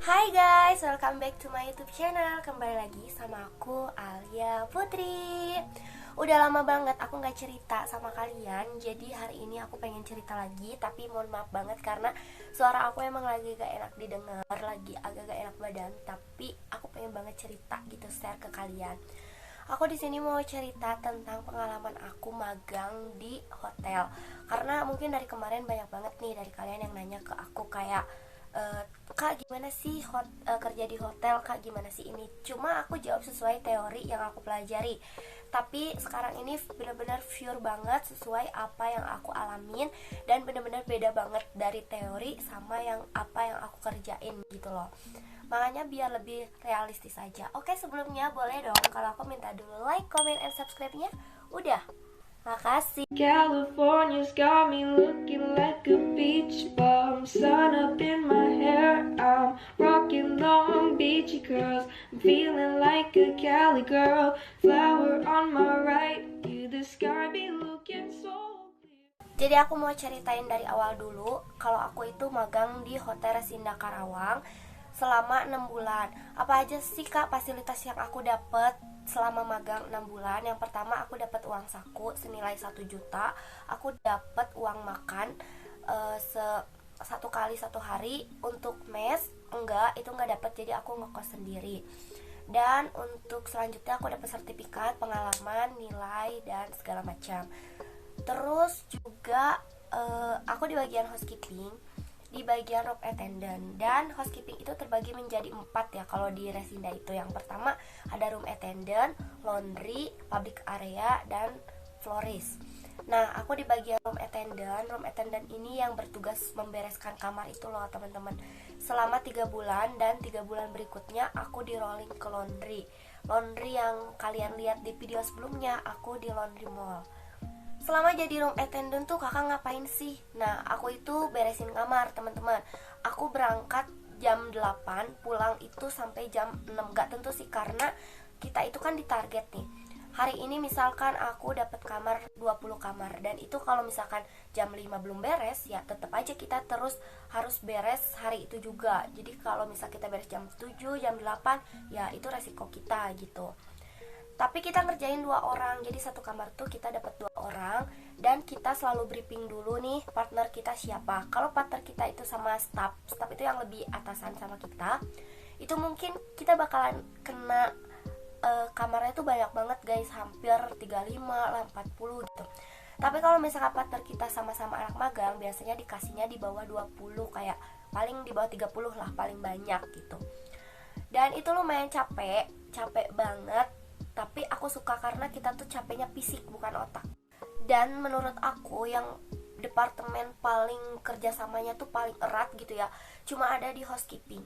Hai guys, welcome back to my YouTube channel. Kembali lagi sama aku, Alia Putri. Udah lama banget aku gak cerita sama kalian. Jadi hari ini aku pengen cerita lagi. Tapi mohon maaf banget karena suara aku emang lagi gak enak didengar, lagi agak gak enak badan. Tapi aku pengen banget cerita gitu, share ke kalian. Aku di sini mau cerita tentang pengalaman aku magang di hotel. Karena mungkin dari kemarin banyak banget nih dari kalian yang nanya ke aku kayak, Kak gimana sih kerja di hotel, Kak gimana sih ini. Cuma aku jawab sesuai teori yang aku pelajari. Tapi sekarang ini benar-benar pure banget sesuai apa yang aku alamin. Dan benar-benar beda banget dari teori sama yang apa yang aku kerjain gitu loh. Makanya biar lebih realistis aja. Oke, sebelumnya boleh dong kalau aku minta dulu like, comment, and subscribe-nya. Udah, makasih. California's got me looking like a beach bum. Sun up in my hair, I'm rocking Long Beachy curls. I'm feeling like a Cali girl. Flower on my right, you the sky be looking so clear. Jadi aku mau ceritain dari awal dulu. Kalau aku itu magang di Hotel Resinda Karawang selama 6 bulan. Apa aja sih Kak fasilitas yang aku dapat selama magang 6 bulan? Yang pertama aku dapat uang saku senilai 1 juta. Aku dapat uang makan satu kali satu hari. Untuk mes itu enggak dapat, jadi aku ngekos sendiri. Dan untuk selanjutnya aku dapat sertifikat pengalaman, nilai, dan segala macam. Terus juga aku di bagian housekeeping, di bagian room attendant. Dan housekeeping itu terbagi menjadi 4 ya kalau di Resinda itu. Yang pertama ada room attendant, laundry, public area, dan florist. Nah aku di bagian room attendant. Room attendant ini yang bertugas membereskan kamar itu loh teman-teman, selama 3 bulan. Dan 3 bulan berikutnya aku di rolling ke laundry. Laundry yang kalian lihat di video sebelumnya, aku di laundry mall. Selama jadi room attendant tuh kakak ngapain sih? Nah aku itu beresin kamar teman-teman. Aku berangkat jam 8, pulang itu sampai jam 6. Gak tentu sih karena kita itu kan ditarget nih. Hari ini misalkan aku dapat kamar 20 kamar. Dan itu kalau misalkan jam 5 belum beres, ya tetap aja kita terus harus beres hari itu juga. Jadi kalau misal kita beres jam 7, jam 8, ya itu resiko kita gitu. Tapi kita ngerjain 2 orang, jadi satu kamar tuh kita dapat 2 orang. Dan kita selalu briefing dulu nih partner kita siapa. Kalau partner kita itu sama staff itu yang lebih atasan sama kita, itu mungkin kita bakalan kena kamarnya tuh banyak banget guys, hampir 35 lah, 40 gitu. Tapi kalau misalkan partner kita sama-sama anak magang, biasanya dikasihnya di bawah 20, kayak paling di bawah 30 lah paling banyak gitu. Dan itu lumayan capek banget. Tapi aku suka karena kita tuh capeknya fisik bukan otak. Dan menurut aku yang departemen paling kerjasamanya tuh paling erat gitu ya, cuma ada di housekeeping,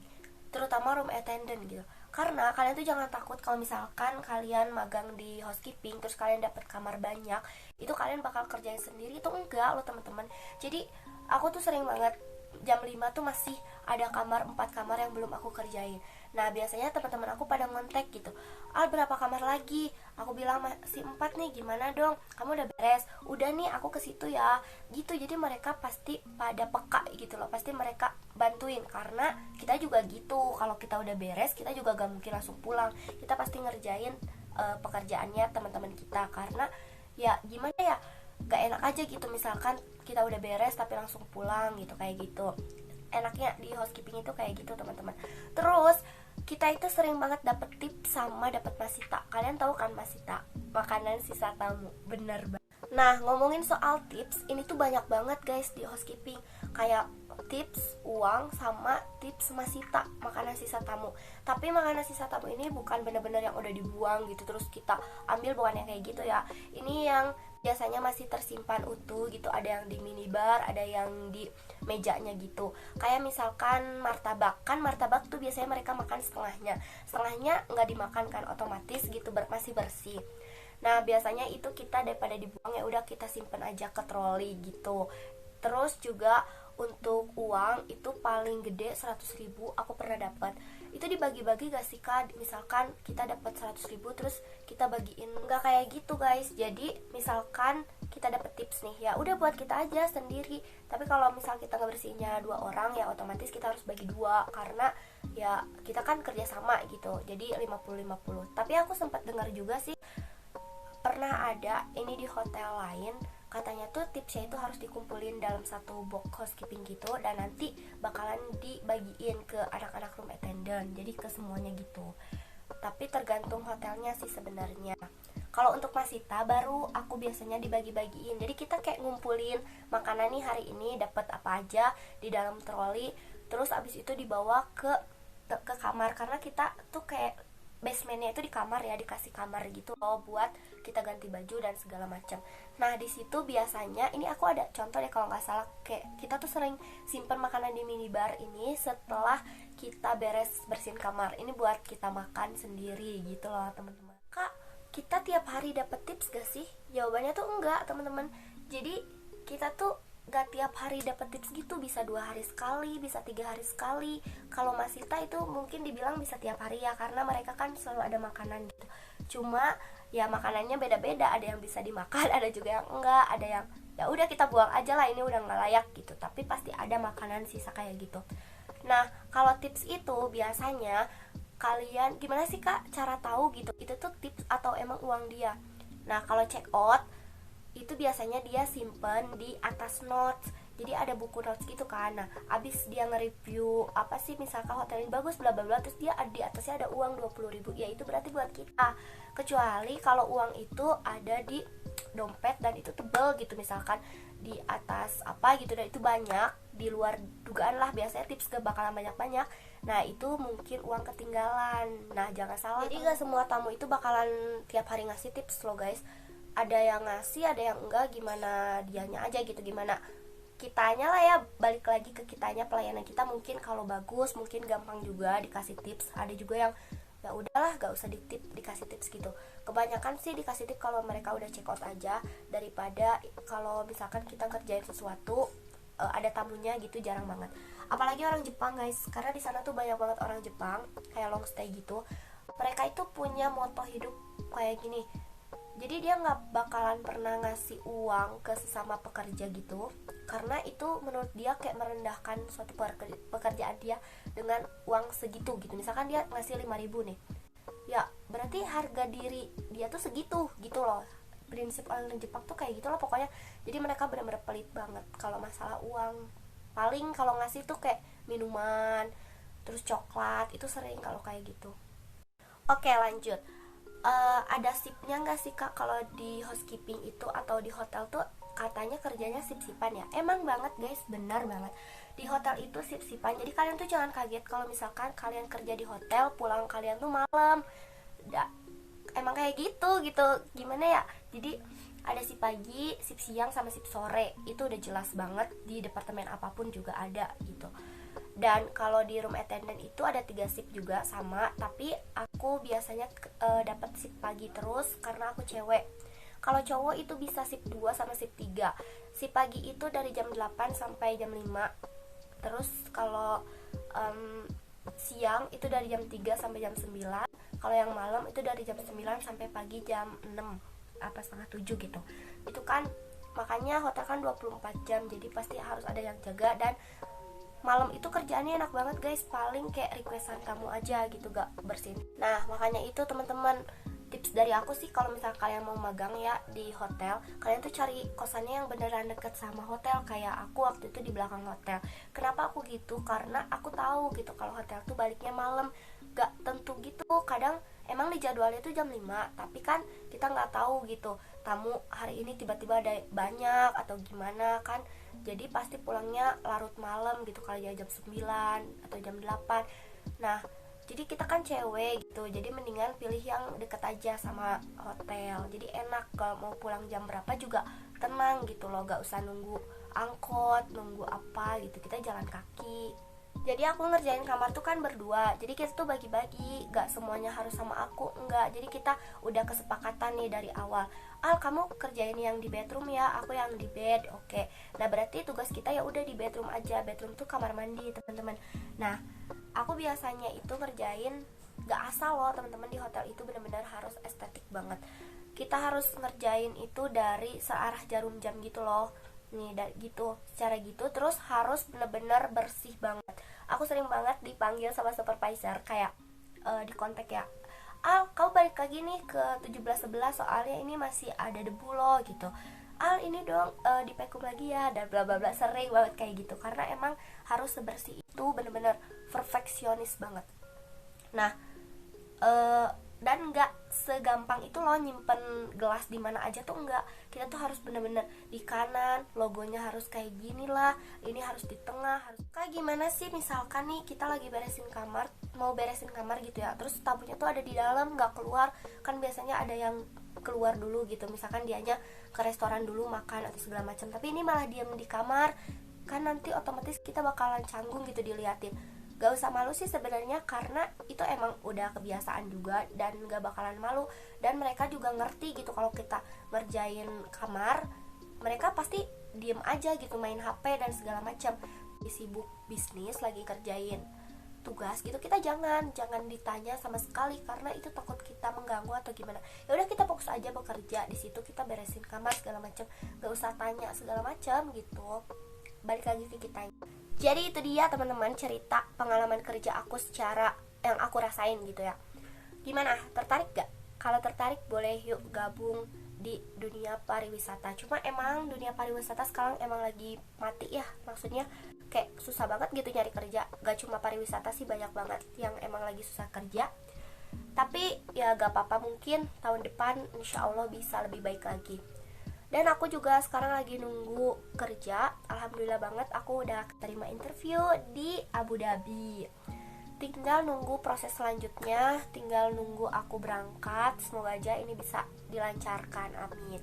terutama room attendant gitu. Karena kalian tuh jangan takut kalau misalkan kalian magang di housekeeping terus kalian dapat kamar banyak, itu kalian bakal kerjain sendiri. Itu enggak loh teman-teman. Jadi aku tuh sering banget jam 5 tuh masih ada 4 kamar yang belum aku kerjain. Nah biasanya teman-teman aku pada ngontek gitu, berapa kamar lagi? Aku bilang masih 4 nih, gimana dong? Kamu udah beres? Udah nih aku ke situ ya gitu. Jadi mereka pasti pada peka gitu loh, pasti mereka bantuin. Karena kita juga gitu, kalau kita udah beres kita juga gak mungkin langsung pulang. Kita pasti ngerjain pekerjaannya teman-teman kita. Karena ya gimana ya, gak enak aja gitu misalkan kita udah beres tapi langsung pulang gitu, kayak gitu. Enaknya di housekeeping itu kayak gitu teman-teman. Terus kita itu sering banget dapet tips sama dapet masita. Kalian tahu kan masita, makanan sisa tamu, bener banget. Nah ngomongin soal tips, ini tuh banyak banget guys di housekeeping. Kayak tips uang sama tips masita, makanan sisa tamu. Tapi makanan sisa tamu ini bukan bener-bener yang udah dibuang gitu terus kita ambil, bukan yang kayak gitu ya. Ini yang biasanya masih tersimpan utuh gitu. Ada yang di minibar, ada yang di mejanya gitu. Kayak misalkan martabak, kan martabak tuh biasanya mereka makan setengahnya nggak dimakan kan, otomatis gitu masih bersih. Nah biasanya itu kita daripada dibuang ya udah kita simpen aja ke troli gitu. Terus juga untuk uang itu paling gede 100.000 aku pernah dapat. Itu dibagi-bagi gak sih Kak? Misalkan kita dapat 100.000 terus kita bagiin, nggak kayak gitu guys. Jadi misalkan kita dapat tips nih, ya udah buat kita aja sendiri. Tapi kalau misal kita ngebersihinnya 2 orang ya otomatis kita harus bagi 2 karena ya kita kan kerja sama gitu, jadi 50-50. Tapi aku sempat dengar juga sih, pernah ada ini di hotel lain, katanya tuh tipsnya itu harus dikumpulin dalam satu box housekeeping gitu, dan nanti bakalan dibagiin ke anak-anak room attendant, jadi ke semuanya gitu. Tapi tergantung hotelnya sih sebenarnya. Kalau untuk Masita baru aku biasanya dibagi-bagiin. Jadi kita kayak ngumpulin makanan nih hari ini dapat apa aja di dalam troli. Terus abis itu dibawa ke kamar, karena kita tuh kayak basementnya itu di kamar ya, dikasih kamar gitu loh buat kita ganti baju dan segala macam. Nah di situ biasanya ini aku ada contoh deh kalau nggak salah, kayak kita tuh sering simpen makanan di minibar ini setelah kita beres bersihin kamar. Ini buat kita makan sendiri gitu loh teman-teman. Kak, kita tiap hari dapat tips gak sih? Jawabannya tuh enggak teman-teman. Jadi kita tuh gak tiap hari dapat tips gitu, bisa 2 hari sekali, bisa 3 hari sekali. Kalau Masita itu mungkin dibilang bisa tiap hari ya, karena mereka kan selalu ada makanan gitu. Cuma ya makanannya beda-beda, ada yang bisa dimakan, ada juga yang enggak, ada yang ya udah kita buang aja lah, ini udah nggak layak gitu. Tapi pasti ada makanan sisa kayak gitu. Nah kalau tips itu biasanya kalian gimana sih kak cara tahu gitu itu tuh tips atau emang uang dia? Nah kalau check out itu biasanya dia simpen di atas notes, jadi ada buku notes gitu kan. Nah abis dia nge-review apa sih, misalkan hotel ini bagus bla bla bla, terus dia di atasnya ada uang 20.000, ya itu berarti buat kita. Kecuali kalau uang itu ada di dompet dan itu tebel gitu, misalkan di atas apa gitu dan itu banyak, di luar dugaan lah, biasanya tips gak bakalan banyak-banyak. Nah itu mungkin uang ketinggalan. Nah jangan salah, jadi gak semua tamu itu bakalan tiap hari ngasih tips loh guys. Ada yang ngasih, ada yang enggak, gimana dianya aja gitu, gimana kitanya lah ya, balik lagi ke kitanya, pelayanan kita mungkin kalau bagus mungkin gampang juga dikasih tips. Ada juga yang ya udahlah gak usah dikasih tips gitu. Kebanyakan sih dikasih tips kalau mereka udah check out aja, daripada kalau misalkan kita kerjain sesuatu ada tamunya gitu, jarang banget. Apalagi orang Jepang guys, karena di sana tuh banyak banget orang Jepang kayak long stay gitu. Mereka itu punya moto hidup kayak gini, jadi dia nggak bakalan pernah ngasih uang ke sesama pekerja gitu, karena itu menurut dia kayak merendahkan suatu pekerjaan dia dengan uang segitu gitu. Misalkan dia ngasih 5.000 nih, ya berarti harga diri dia tuh segitu gitu loh. Prinsip orang Jepang tuh kayak gitu loh pokoknya. Jadi mereka benar-benar pelit banget kalau masalah uang. Paling kalau ngasih tuh kayak minuman, terus coklat, itu sering kalau kayak gitu. Oke lanjut. Ada sipnya nggak sih kak kalau di housekeeping itu atau di hotel tuh katanya kerjanya sip-sipan ya? Emang banget guys, benar banget. Di hotel itu sip-sipan. Jadi kalian tuh jangan kaget kalau misalkan kalian kerja di hotel, pulang kalian tuh malam. Emang kayak gitu. Gimana ya? Jadi ada sip pagi, sip siang, sama sip sore. Itu udah jelas banget, di departemen apapun juga ada gitu. Dan kalau di room attendant itu ada 3 shift juga sama, tapi aku biasanya dapat shift pagi terus karena aku cewek. Kalau cowok itu bisa shift 2 sama shift 3. Shift pagi itu dari jam 8 sampai jam 5. Terus kalau siang itu dari jam 3 sampai jam 9. Kalau yang malam itu dari jam 9 sampai pagi jam 6 apa setengah 7 gitu. Itu kan makanya hotel kan 24 jam, jadi pasti harus ada yang jaga. Dan malam itu kerjaannya enak banget guys, paling kayak requestan kamu aja gitu, gak bersin. Nah makanya itu teman-teman, tips dari aku sih kalau misalnya kalian mau magang ya di hotel, kalian tuh cari kosannya yang beneran deket sama hotel. Kayak aku waktu itu di belakang hotel. Kenapa aku gitu? Karena aku tahu gitu kalau hotel tuh baliknya malam, gak tentu gitu. Kadang emang di jadwalnya tuh jam 5, tapi kan kita nggak tahu gitu tamu hari ini tiba-tiba ada banyak atau gimana kan. Jadi pasti pulangnya larut malam gitu, kali ya jam 9 atau jam 8. Nah jadi kita kan cewek gitu, jadi mendingan pilih yang deket aja sama hotel. Jadi enak, kalau mau pulang jam berapa juga tenang gitu loh, gak usah nunggu angkot, nunggu apa gitu, kita jalan kaki. Jadi aku ngerjain kamar tuh kan berdua, jadi kita tuh bagi-bagi, gak semuanya harus sama aku, enggak. Jadi kita udah kesepakatan nih dari awal, kamu kerjain yang di bedroom ya, aku yang di bed, oke. Nah berarti tugas kita ya udah di bedroom aja. Bedroom tuh kamar mandi teman-teman. Nah aku biasanya itu ngerjain gak asal loh teman-teman, di hotel itu benar-benar harus estetik banget. Kita harus ngerjain itu dari searah jarum jam gitu loh, nih gitu, secara gitu. Terus harus benar-benar bersih banget. aku sering banget dipanggil sama supervisor kayak di kontak ya, Al, kamu balik lagi nih ke 1711 soalnya ini masih ada debu loh gitu. Al, ini dong dipekum lagi ya, dan bla bla bla. Sering banget kayak gitu karena emang harus sebersih itu, bener-bener perfeksionis banget. Nah, dan nggak segampang itu loh nyimpen gelas di mana aja tuh enggak. Kita tuh harus bener-bener di kanan, logonya harus kayak gini lah, ini harus di tengah, harus kayak gimana sih. Misalkan nih kita lagi mau beresin kamar gitu ya, terus tamunya tuh ada di dalam nggak keluar, kan biasanya ada yang keluar dulu gitu, misalkan dianya ke restoran dulu makan atau segala macam, tapi ini malah diam di kamar, kan nanti otomatis kita bakalan canggung gitu diliatin. Gak usah malu sih sebenarnya, karena itu emang udah kebiasaan juga dan gak bakalan malu. Dan mereka juga ngerti gitu kalau kita ngerjain kamar, mereka pasti diem aja gitu, main HP dan segala macam. Sibuk bisnis, lagi kerjain tugas gitu, kita jangan ditanya sama sekali karena itu takut kita mengganggu atau gimana. Ya udah, kita fokus aja bekerja di situ, kita beresin kamar segala macam, gak usah tanya segala macam gitu. Balik lagi ke kita. Jadi itu dia teman-teman, cerita pengalaman kerja aku secara yang aku rasain gitu ya. Gimana? Tertarik gak? Kalau tertarik boleh yuk gabung di dunia pariwisata. Cuma emang dunia pariwisata sekarang emang lagi mati ya. Maksudnya kayak susah banget gitu nyari kerja. Gak cuma pariwisata sih, banyak banget yang emang lagi susah kerja. Tapi ya gak apa-apa, mungkin tahun depan insya Allah bisa lebih baik lagi. Dan aku juga sekarang lagi nunggu kerja. Alhamdulillah banget aku udah terima interview di Abu Dhabi. Tinggal nunggu proses selanjutnya, tinggal nunggu aku berangkat. Semoga aja ini bisa dilancarkan, amin.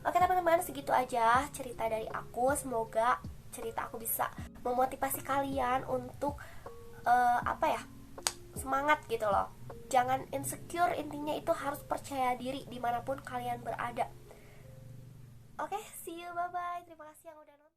Oke teman-teman, segitu aja cerita dari aku. Semoga cerita aku bisa memotivasi kalian untuk semangat gitu loh. Jangan insecure, intinya itu harus percaya diri dimanapun kalian berada. Oke, see you, bye-bye. Terima kasih yang udah nonton.